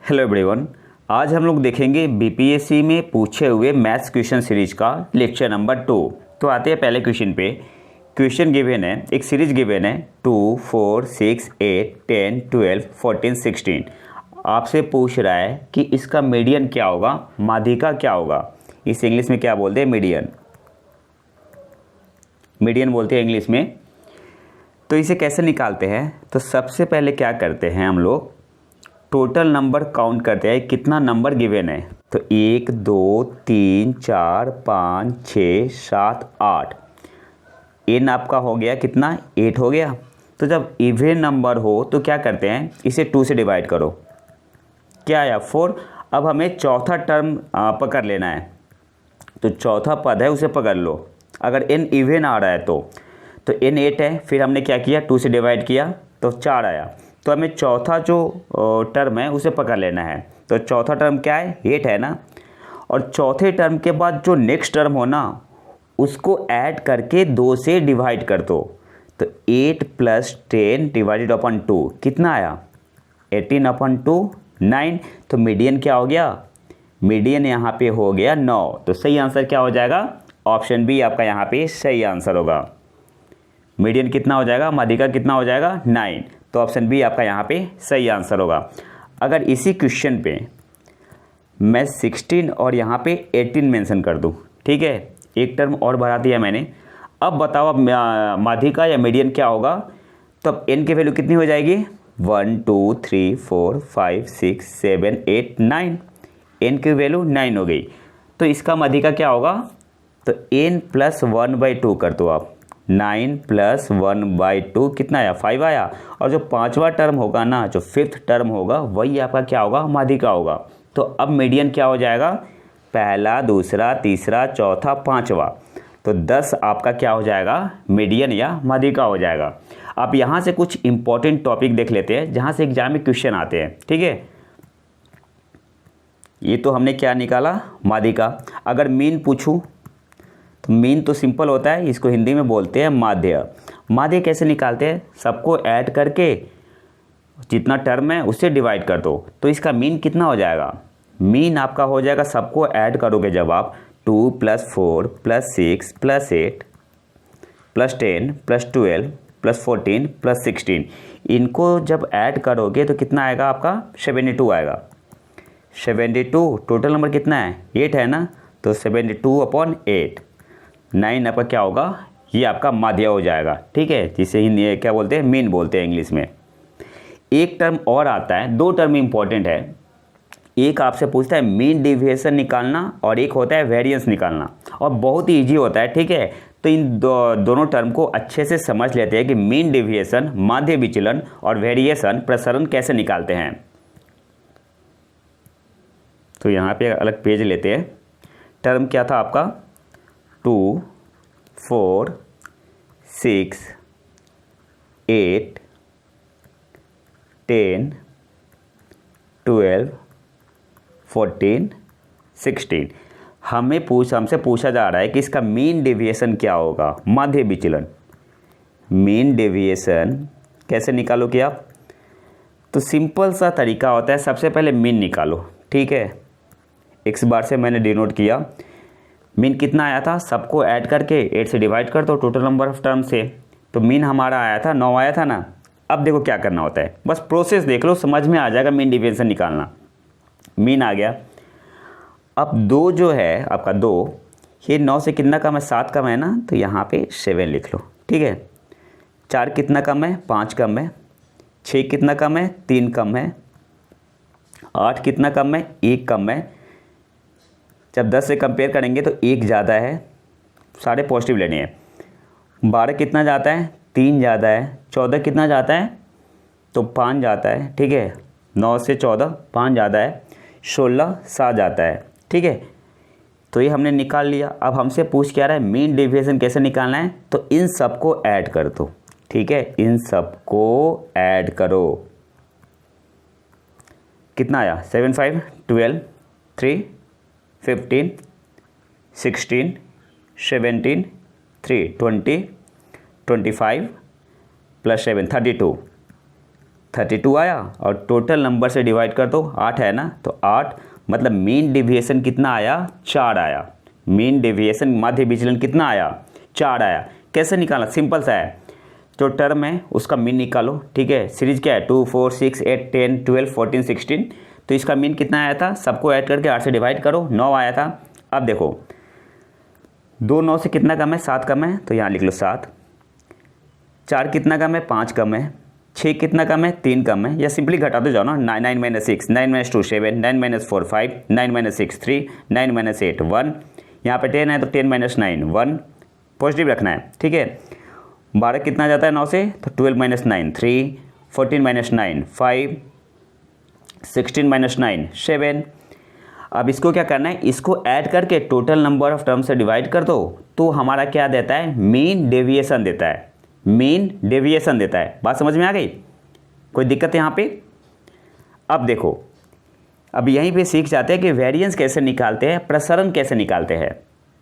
Hello everyone, आज हम लोग देखेंगे बीपीएससी में पूछे हुए मैथ्स क्वेश्चन सीरीज का लेक्चर नंबर 2। तो आते हैं पहले क्वेश्चन पे। क्वेश्चन गिवन है, एक सीरीज गिवन है 2, 4, 6, 8, 10, 12, 14, 16। आपसे पूछ रहा है कि इसका मीडियन क्या होगा, माध्यिका क्या होगा। इस इंग्लिश में क्या बोलते हैं, मीडियन। मीडियन बोलते हैं इंग्लिश में। तो इसे कैसे निकालते हैं, तो सबसे पहले क्या करते हैं हम लोग, टोटल नंबर काउंट करते हैं कितना नंबर गिवन है। तो 1, 2, 3, 4, 5, 6, 7, 8। एन आपका हो गया कितना, 8 हो गया। तो जब इवन नंबर हो तो क्या करते हैं, इसे 2 से डिवाइड करो, क्या आया 4। अब हमें चौथा टर्म पकड़ लेना है, तो चौथा पद है उसे पकड़ लो। अगर एन इवन आ रहा है तो एन 8 है, फिर हमने क्या किया 2 से डिवाइड किया तो 4 आया। तो हमें चौथा जो टर्म है उसे पकड़ लेना है। तो चौथा टर्म क्या है, 8 है ना। और चौथे टर्म के बाद जो नेक्स्ट टर्म हो ना, उसको ऐड करके 2 से डिवाइड कर दो। तो 8 + 10 डिवाइडेड अपॉन 2 कितना आया, 18 अपॉन 2 9। तो मीडियन क्या हो गया, मीडियन यहाँ पे हो गया 9। तो सही आंसर क्या हो जाएगा, ऑप्शन बी आपका यहाँ पे सही आंसर होगा। मीडियन कितना हो जाएगा, माध्यिका कितना हो जाएगा 9। तो ऑप्शन बी आपका यहाँ पे सही आंसर होगा। अगर इसी क्वेश्चन पे मैं 16 और यहाँ पे 18 मेंशन कर दूँ, ठीक है, एक टर्म और बढ़ा दिया मैंने। अब बताओ अब माध्यिका या मीडियन क्या होगा। तो अब एन की वैल्यू कितनी हो जाएगी, 1 2 3 4 5 6 7 8 9। एन की वैल्यू 9 हो गई। तो इसका माध्यिका क्या होगा, तो n + 1/2 कर दो आप। 9 + 1/2 कितना आया, 5 आया। और जो पांचवा टर्म होगा ना, जो फिफ्थ टर्म होगा, वही आपका क्या होगा, माध्यिका होगा। तो अब मीडियन क्या हो जाएगा, पहला, दूसरा, तीसरा, चौथा, पांचवा। तो 10 आपका क्या हो जाएगा, मीडियन या माध्यिका हो जाएगा। अब यहाँ से कुछ इंपॉर्टेंट टॉपिक देख लेते हैं जहाँ से एग्जाम में क्वेश्चन आते हैं, ठीक है। ये तो हमने क्या निकाला, माध्यिका। अगर मीन पूछूं तो मीन तो सिंपल होता है, इसको हिंदी में बोलते हैं माध्य। माध्य कैसे निकालते हैं, सबको ऐड करके जितना टर्म है उससे डिवाइड कर दो। तो इसका मीन कितना हो जाएगा, मीन आपका हो जाएगा, सबको ऐड करोगे जब आप 2 + 4 + 6 + 8 + 10 + 12 + 14 + 16, इनको जब ऐड करोगे तो कितना आएगा आपका, 72 आएगा। 72 टोटल नंबर कितना है, 8 है ना। तो 72/8 9 आपका क्या होगा, ये आपका माध्य हो जाएगा, ठीक है, जिसे ही क्या बोलते हैं, मीन बोलते हैं इंग्लिश में। एक टर्म और आता है, दो टर्म इंपॉर्टेंट है। एक आपसे पूछता है मीन डेविएशन निकालना और एक होता है वेरिएंस निकालना, और बहुत ही ईजी होता है, ठीक है। तो इन दोनों टर्म को अच्छे से समझ लेते हैं कि मीन डेविएशन, माध्य विचलन, और वेरिएशन, प्रसरण कैसे निकालते हैं। तो यहाँ पे अलग पेज लेते हैं। टर्म क्या था आपका, 2 4 6 8 10 12 14 16। हमसे पूछा जा रहा है कि इसका मीन डेविएशन क्या होगा, माध्य विचलन। मीन डेविएशन कैसे निकालोगे आप, तो सिंपल सा तरीका होता है, सबसे पहले मीन निकालो, ठीक है। x बार से मैंने डिनोट किया। मीन कितना आया था, सबको ऐड करके 8 से डिवाइड कर दो टोटल नंबर ऑफ टर्म से। तो मीन हमारा आया था 9 आया था ना। अब देखो क्या करना होता है, बस प्रोसेस देख लो, समझ में आ जाएगा मीन डेविएशन निकालना। मीन आ गया। अब 2 जो है आपका 2, ये 9 से कितना कम है, 7 कम है ना, तो यहाँ पे 7 लिख लो, ठीक है। 4 कितना कम है, 5 कम है। 6 कितना कम है, 3 कम है। 8 कितना कम है, 1 कम है। जब 10 से कंपेयर करेंगे तो 1 ज़्यादा है, सारे पॉजिटिव लेने हैं। 12 कितना जाता है, 3 ज़्यादा है। 14 कितना जाता है, तो 5 जाता है, ठीक है। 9 से 14 5 ज़्यादा है। 16 7 जाता है, ठीक है। तो ये हमने निकाल लिया। अब हमसे पूछ क्या रहा है, मीन डेविएशन कैसे निकालना है। तो इन सबको ऐड कर दो, ठीक है, इन सबको ऐड करो। कितना आया, 7 5 12 3 15 16 17 3 20 25 + 7 32 32 आया, और टोटल नंबर से डिवाइड कर दो, 8 है ना, तो 8 मतलब मीन डेविएशन कितना आया, 4 आया। मीन डेविएशन माध्य विचलन कितना आया, 4 आया। कैसे निकाला, सिंपल सा है, जो टर्म है उसका मीन निकालो, ठीक है। सीरीज क्या है, 2 4 6 8 10 12 14 16, तो इसका मीन कितना आया था, सबको ऐड करके 8 से डिवाइड करो, 9 आया था। अब देखो 2 9 से कितना कम है, 7 कम है, तो यहाँ लिख लो 7। 4 कितना कम है, 5 कम है। 6 कितना कम है, 3 कम है, या सिंपली घटाते जाओ ना, 9 - 6, 9 - 2 7, 9 - 4 5, 9 - 6 3, 9 - 8 1, यहाँ पे 10 है तो 10 - 9 1, पॉजिटिव रखना है, ठीक है। 12 कितना जाता है 9 से, तो 12 - 9 3, 14 - 9 5, 16 - 9 7। अब इसको क्या करना है, इसको ऐड करके टोटल नंबर ऑफ टर्म से डिवाइड कर दो, तो हमारा क्या देता है, मीन डेविएशन देता है। मीन डेविएशन देता है। बात समझ में आ गई, कोई दिक्कत है यहाँ पे। अब देखो, अब यहीं पे सीख जाते हैं कि वेरिएंस कैसे निकालते हैं, प्रसरण कैसे निकालते हैं।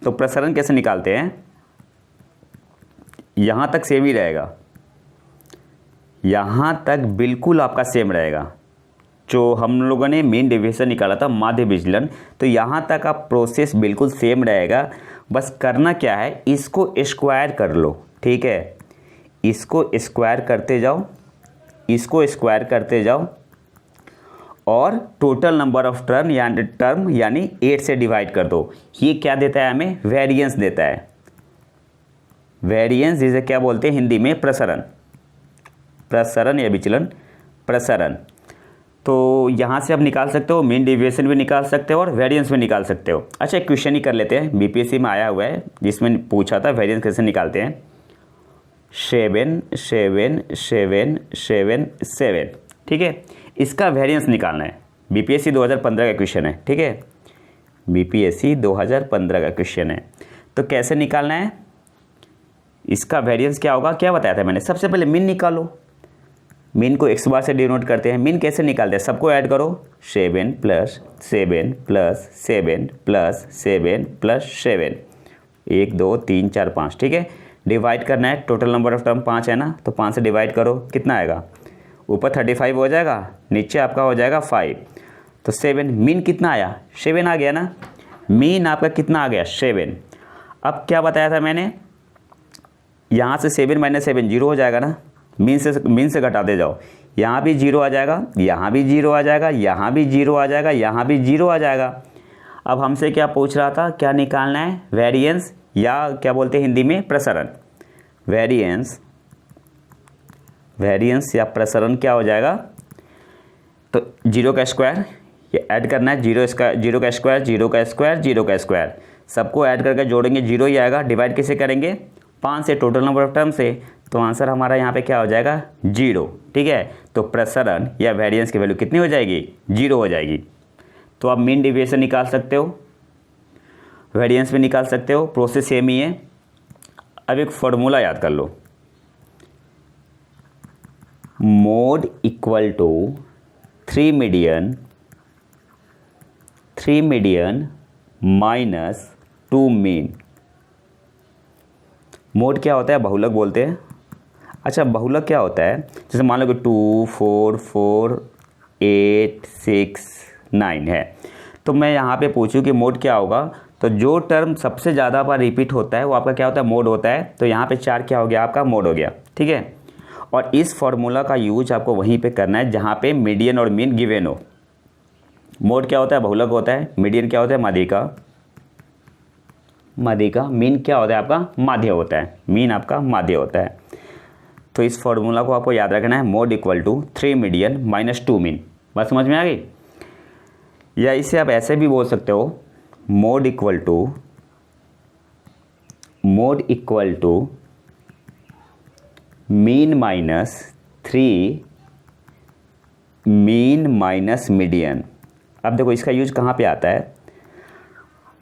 तो प्रसरण कैसे निकालते हैं, यहाँ तक सेम ही रहेगा, यहाँ तक बिल्कुल आपका सेम रहेगा। जो हम लोगों ने मीन डेविएशन निकाला था माध्य विचलन, तो यहाँ तक आप प्रोसेस बिल्कुल सेम रहेगा। बस करना क्या है, इसको स्क्वायर कर लो, ठीक है। इसको स्क्वायर करते जाओ, इसको स्क्वायर करते जाओ, और टोटल नंबर ऑफ टर्म यानी 8 से डिवाइड कर दो। ये क्या देता है हमें, वेरिएंस देता है। वेरिएंस जिसे क्या बोलते हैं हिंदी में, प्रसरण। प्रसरण या विचलन, प्रसरण। तो यहाँ से आप निकाल सकते हो, मीन डेविएशन भी निकाल सकते हो और वेरिएंस भी निकाल सकते हो। अच्छा, एक क्वेश्चन ही कर लेते हैं, बीपीएससी में आया हुआ है, जिसमें पूछा था वेरिएंस कैसे निकालते हैं। 7 7 7 7 7, ठीक है। इसका वेरिएंस निकालना है। बीपीएससी 2015 का क्वेश्चन है, ठीक है। बीपीएससी 2015 का क्वेश्चन है। तो कैसे निकालना है, इसका वेरिएंस क्या होगा, क्या बताया था मैंने। सबसे पहले मीन निकालो, मीन को x बार से डिनोट करते हैं। मीन कैसे निकालते हैं, सबको ऐड करो, 7 + 7 + 7 + 7 + 7, 1 2 3 4 5, ठीक है। डिवाइड करना है, टोटल नंबर ऑफ टर्म 5 है ना, तो 5 से डिवाइड करो, कितना आएगा, ऊपर 35 हो जाएगा, नीचे आपका हो जाएगा 5, तो 7। मीन कितना आया, 7 आ गया ना, मीन आपका कितना आ गया, 7। अब क्या बताया था मैंने, यहाँ से 7 - 7 0 हो जाएगा ना, मीन से घटाते जाओ, यहाँ भी 0 आ जाएगा, यहाँ भी 0 आ जाएगा, यहाँ भी 0 आ जाएगा, यहाँ भी 0 आ जाएगा। अब हमसे क्या पूछ रहा था, क्या निकालना है, वेरिएंस या क्या बोलते हैं हिंदी में, प्रसरण। वेरिएंस या प्रसरण क्या हो जाएगा, तो 0 का स्क्वायर, ये ऐड करना है, 0 का स्क्वायर 0 का स्क्वायर 0 का स्क्वायर, सबको ऐड करके जोड़ेंगे 0 ही आएगा। डिवाइड कैसे करेंगे, 5 से, टोटल नंबर ऑफ टर्म से, तो आंसर हमारा यहाँ पे क्या हो जाएगा, 0, ठीक है। तो प्रसरण या वेरिएंस की वैल्यू कितनी हो जाएगी, 0 हो जाएगी। तो आप मीन डेविएशन निकाल सकते हो, वेरिएंस भी निकाल सकते हो, प्रोसेस सेम ही है। अब एक फॉर्मूला याद कर लो, mode equal to 3 median minus 2 mean. Mode क्या होता है, बहुलक बोलते हैं। अच्छा, बहुलक क्या होता है, जैसे मान लो कि 2 4 4 8 6 9 है, तो मैं यहाँ पे पूछूं कि मोड क्या होगा, तो जो टर्म सबसे ज़्यादा बार रिपीट होता है वो आपका क्या होता है, मोड होता है। तो यहाँ पे 4 क्या हो गया, आपका मोड हो गया, ठीक है। और इस फॉर्मूला का यूज आपको वहीं पे करना है जहाँ पे मीडियन और मीन गिवन हो। मोड क्या होता है, बहुलक होता है। मीडियन क्या होता है, माध्यिका। मीन क्या होता है आपका, माध्य होता है। मीन आपका माध्य होता है। तो इस फॉर्मूला को आपको याद रखना है, mode equal to 3 median minus 2 mean. बात समझ में आ गई। या इसे आप ऐसे भी बोल सकते हो, mode equal to mean minus 3 mean minus median. अब देखो इसका यूज कहाँ पे आता है,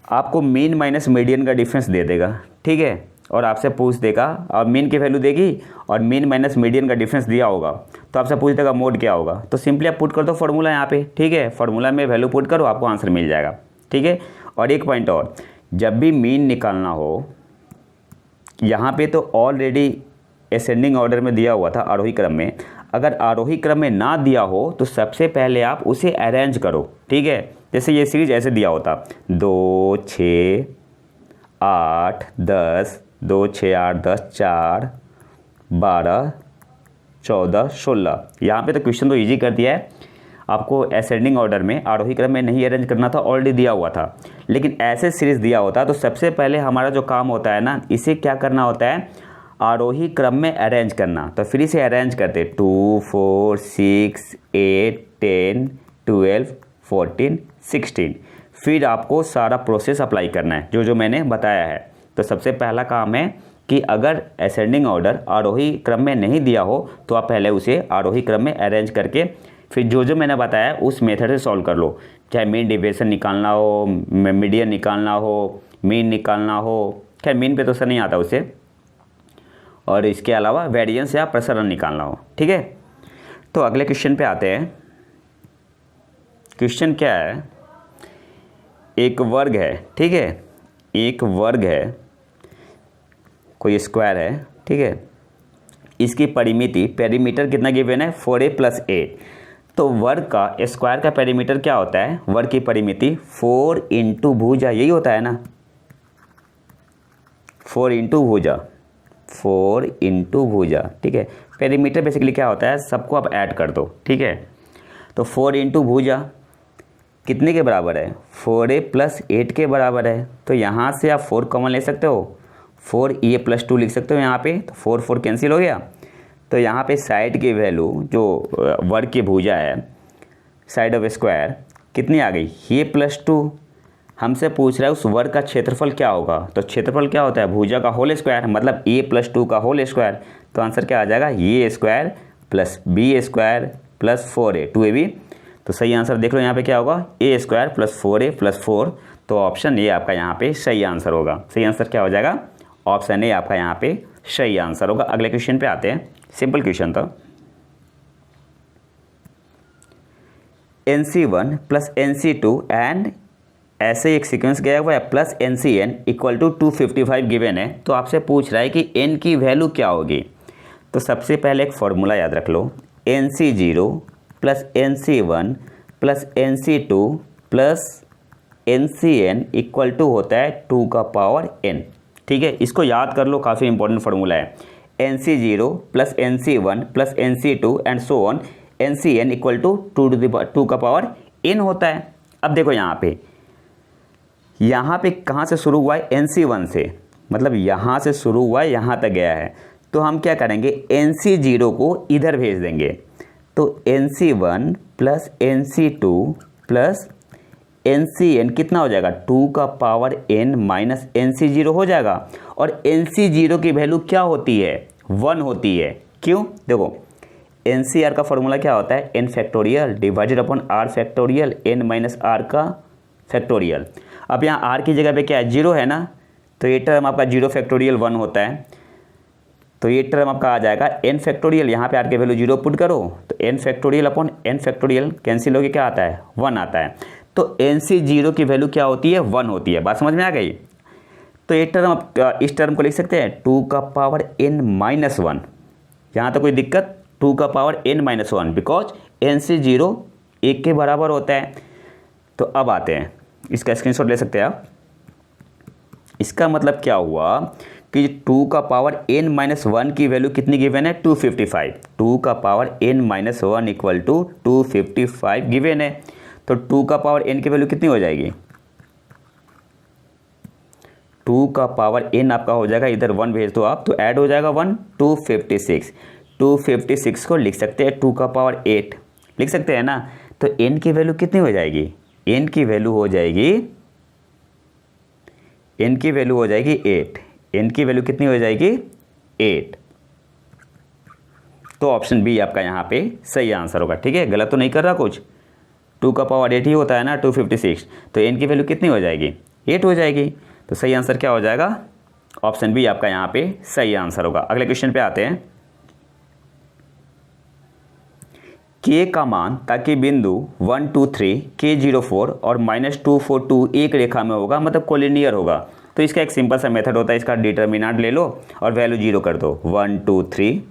आपको मीन माइनस मीडियन का डिफरेंस दे देगा, ठीक है, और आपसे पूछ देगा, और मीन की वैल्यू देगी और मीन माइनस मीडियन का डिफरेंस दिया होगा, तो आपसे पूछ देगा मोड क्या होगा। तो सिंपली आप पुट कर दो फॉर्मूला यहाँ पे, ठीक है, फॉर्मूला में वैल्यू पुट करो, आपको आंसर मिल जाएगा, ठीक है। और एक पॉइंट और, जब भी मीन निकालना हो, यहाँ पे तो ऑलरेडी असेंडिंग ऑर्डर में दिया हुआ था, आरोही क्रम में। अगर आरोही क्रम में ना दिया हो तो सबसे पहले आप उसे अरेंज करो, ठीक है। जैसे ये सीरीज ऐसे दिया होता 2 6 8 10, 2 6 8 10, 4 12 14 16। यहाँ पे तो क्वेश्चन तो ईजी कर दिया है, आपको असेंडिंग ऑर्डर में आरोही क्रम में नहीं अरेंज करना था, ऑलरेडी दिया हुआ था। लेकिन ऐसे सीरीज दिया होता तो सबसे पहले हमारा जो काम होता है ना, इसे क्या करना होता है, आरोही क्रम में अरेंज करना। तो फिर इसे अरेंज करते 2 4 6 8 10 12 14 16। फिर आपको सारा प्रोसेस अप्लाई करना है जो जो मैंने बताया है। तो सबसे पहला काम है कि अगर असेंडिंग ऑर्डर आरोही क्रम में नहीं दिया हो तो आप पहले उसे आरोही क्रम में अरेंज करके फिर जो जो मैंने बताया उस मेथड से सॉल्व कर लो। चाहे मीन डिविएशन निकालना हो, मीडियन निकालना हो, मीन निकालना हो, खैर मीन पे तो सर नहीं आता उसे, और इसके अलावा वेरिएंस या प्रसरण निकालना हो, ठीक है। तो अगले क्वेश्चन पे आते हैं। क्वेश्चन क्या है, एक वर्ग है, ठीक है, एक वर्ग है, कोई स्क्वायर है, ठीक है। इसकी परिमिति पेरीमीटर कितना गिवन है 4a + 8। तो वर्ग का स्क्वायर का पेरीमीटर क्या होता है, वर्ग की परिमिति 4 × भुजा, यही होता है ना, 4 × भुजा, 4 × भुजा, ठीक है। पेरीमीटर बेसिकली क्या होता है, सबको आप ऐड कर दो, ठीक है। तो 4 × भुजा कितने के बराबर है, 4a + 8 के बराबर है। तो यहाँ से आप 4 कॉमन ले सकते हो, 4a + 2 लिख सकते हो यहाँ पे, तो 4 4 कैंसिल हो गया। तो यहाँ पे साइड की वैल्यू जो वर्ग की भुजा है, साइड ऑफ स्क्वायर कितनी आ गई, a + 2। हमसे पूछ रहा है उस वर्ग का क्षेत्रफल क्या होगा। तो क्षेत्रफल क्या होता है, भुजा का होल स्क्वायर, मतलब a + 2 का होल स्क्वायर। तो आंसर क्या आ जाएगा, a² + b² + 4a, 2ab। तो सही आंसर देख लो यहाँ पे क्या होगा, a² + 4a + 4। तो ऑप्शन ए आपका यहाँ पे सही आंसर होगा। सही आंसर क्या हो जाएगा, ऑप्शन ए आपका यहाँ पे सही आंसर होगा। अगले क्वेश्चन पे आते हैं, सिंपल क्वेश्चन था। NC1 + NC2 एंड ऐसे एक सीक्वेंस गया हुआ है प्लस NCN = 255 गिवन है। तो आपसे पूछ रहा है कि n की वैल्यू क्या होगी। तो सबसे पहले एक फॉर्मूला याद रख लो, NC0 + NC1 + NC2 + NCN = होता है 2n, ठीक है। इसको याद कर लो, काफ़ी इंपॉर्टेंट फार्मूला है। NC0 + NC1 + NC2 and so on, NCN = 2n होता है। अब देखो यहाँ पे कहाँ से शुरू हुआ है, NC1 से, मतलब यहाँ से शुरू हुआ है, यहाँ तक गया है। तो हम क्या करेंगे, NC0 को इधर भेज देंगे। तो NC1 + NC2 + NCN कितना हो जाएगा, 2n - NC0 हो जाएगा। और NC0 की वैल्यू क्या होती है, 1 होती है। क्यों, देखो NCR का फॉर्मूला क्या होता है, n factorial divided upon r factorial n - r का फैक्टोरियल। अब यहाँ r की जगह पे क्या है, 0 है ना, तो ये टर्म आपका 0 फैक्टोरियल 1 होता है। तो ये टर्म आपका आ जाएगा n फैक्टोरियल, यहाँ पे r की वैल्यू 0 पुट करो, तो n factorial upon n factorial cancel होकर क्या आता है, 1 आता है। तो NC0 की वैल्यू क्या होती है, 1 होती है। बात समझ में आ गई। तो ये टर्म आप इस टर्म को लिख सकते हैं 2n - 1। यहाँ तो कोई दिक्कत, 2n - 1 बिकॉज NC0 1 के बराबर होता है। तो अब आते हैं, इसका स्क्रीनशॉट ले सकते हैं आप। इसका मतलब क्या हुआ कि 2n - 1 की वैल्यू कितनी गिवन है, 255। 2n - 1 = 255 गिवन है। तो 2n की वैल्यू कितनी हो जाएगी, 2n आपका हो जाएगा, इधर 1 भेज दो आप, तो ऐड हो जाएगा 1, 256। 256 को लिख सकते हैं 2n लिख सकते हैं ना। तो n की वैल्यू कितनी हो जाएगी, n की वैल्यू हो जाएगी 8। n की वैल्यू कितनी हो जाएगी, 8। तो ऑप्शन बी आपका यहाँ पे सही आंसर होगा, ठीक है। गलत तो नहीं कर रहा कुछ, 2n ही होता है ना 256। तो n की वैल्यू कितनी हो जाएगी, 8 हो जाएगी। तो सही आंसर क्या हो जाएगा, ऑप्शन बी आपका यहाँ पे सही आंसर होगा। अगले क्वेश्चन पे आते हैं। k का मान ताकि बिंदु 1 2 3 K04 और -242 एक रेखा में होगा, मतलब कोलिनियर होगा। तो इसका एक सिंपल सा मेथड होता है, इसका डिटर्मिनेंट ले लो और वैल्यू 0 कर दो। 1 2 3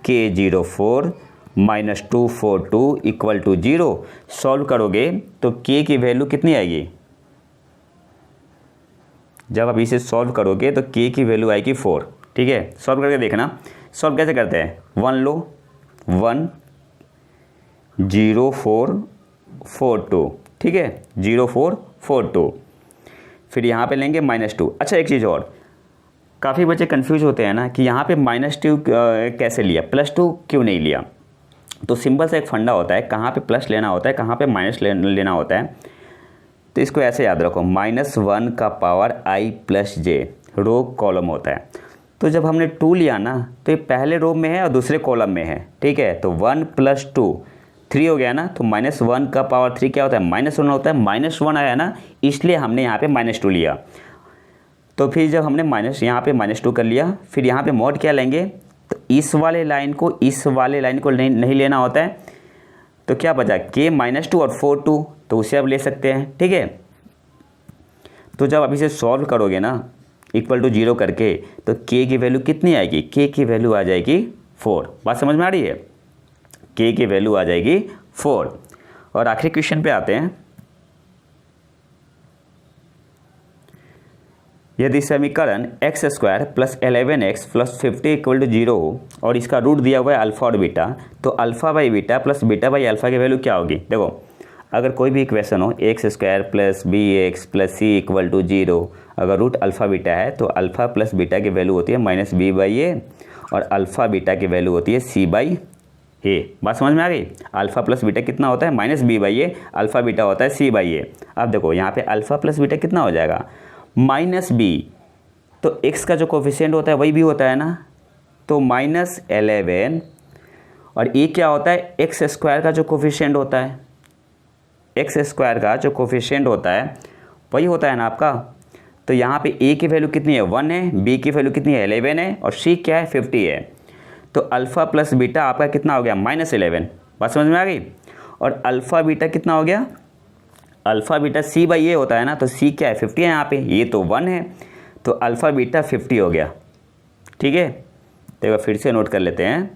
K04 -242 इक्वल टू 0। सॉल्व करोगे तो k की वैल्यू कितनी आएगी? जब आप इसे सॉल्व करोगे तो k की वैल्यू आएगी 4। ठीक है, सॉल्व करके देखना। सॉल्व कैसे करते हैं? 1 लो, 1 0 4 4 2। ठीक है, 0 4 4 2। फिर यहाँ पे लेंगे -2। अच्छा, एक चीज़ और, काफ़ी बच्चे कंफ्यूज होते हैं ना कि यहाँ पे -2 कैसे लिया, +2 क्यों नहीं लिया। तो सिंपल सा एक फंडा होता है, कहाँ पे प्लस लेना होता है, कहाँ पे माइनस लेना होता है। तो इसको ऐसे याद रखो, -1 का power i + j row column होता है। तो जब हमने 2 लिया ना तो ये पहले रो में है और दूसरे कॉलम में है। ठीक है, तो 1 + 2 3 हो गया ना। तो -1 का पावर 3 क्या होता है? -1 होता है। -1 आया ना, इसलिए हमने यहाँ पे -2 लिया। तो फिर जब हमने यहाँ पे -2 कर लिया, फिर यहाँ पे मॉड क्या लेंगे? तो इस वाले लाइन को नहीं लेना होता है। तो क्या बचा? k -2 और 4 2, तो उसे अब ले सकते हैं। ठीक है, तो जब आप इसे सॉल्व करोगे ना इक्वल टू 0 करके, तो k की वैल्यू कितनी आएगी? k की वैल्यू आ जाएगी 4। बात समझ में आ रही है? k की वैल्यू आ जाएगी 4। और आखिरी क्वेश्चन पे आते हैं। यदि समीकरण x² + 11x + 50 = 0 हो और इसका रूट दिया हुआ है अल्फ़ा और बीटा, तो α/बीटा + β/α की वैल्यू क्या होगी? देखो, अगर कोई भी इक्वेशन हो x² + bx + c = 0, अगर रूट अल्फ़ा बीटा है तो अल्फ़ा + बीटा की वैल्यू होती है -b/a और अल्फ़ा बीटा की वैल्यू होती है c/a। बात समझ में आ गई? अल्फ़ा + बीटा कितना होता है? -b/a, अल्फ़ा बीटा होता है c/a। अब देखो यहाँ पे अल्फ़ा + बीटा कितना हो जाएगा? -b, तो x का जो कोफिशिएंट होता है वही भी होता है ना, तो -11 और ये क्या होता है? x² का जो कोफिशिएंट होता है, x² का जो कोफिशिएंट होता है वही होता है ना आपका। तो यहाँ पे a की वैल्यू कितनी है? 1 है, b की वैल्यू कितनी है? 11 है और c क्या है? 50 है। तो अल्फ़ा + बीटा आपका कितना हो गया? -11। बात समझ में आ गई? और अल्फ़ा बीटा कितना हो गया? अल्फ़ा बीटा c/a होता है ना, तो c क्या है? 50 है यहाँ पे, ये तो 1 है, तो अल्फ़ा बीटा 50 हो गया। ठीक है, तो एक बार फिर से नोट कर लेते हैं।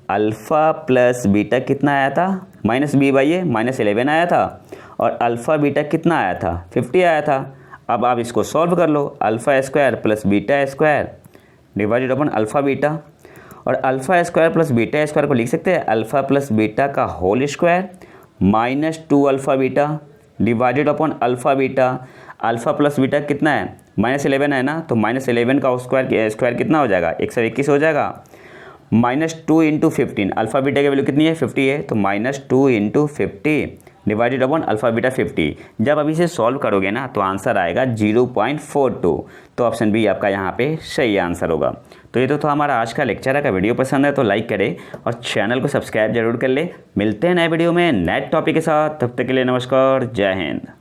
अल्फ़ा + बीटा कितना आया था? -b/a, -11 आया था। और अल्फ़ा बीटा कितना आया था? 50 आया था। अब आप इसको सॉल्व कर लो। α² + β² डिवाइडेड अपॉन अल्फ़ा बीटा, और α² + β² को लिख सकते हैं अल्फ़ा + बीटा का whole square -2 alpha beta divided upon alpha beta. Alpha + beta कितना है? -11 है ना, तो -11 का स्क्वायर कितना हो जाएगा? 121 हो जाएगा। -2 × 15, अल्फ़ा बीटा की वैल्यू कितनी है? 50 है, तो -2 × 50 डिवाइडेड अपॉन अल्फ़ा बीटा 50। जब अब इसे सॉल्व करोगे ना तो आंसर आएगा 0.42। तो ऑप्शन बी आपका यहाँ पे सही आंसर होगा। तो ये तो था हमारा आज का लेक्चर है। का वीडियो पसंद है तो लाइक करें और चैनल को सब्सक्राइब जरूर कर ले। मिलते हैं नए वीडियो में नए टॉपिक के साथ, तब तक के लिए नमस्कार, जय हिंद।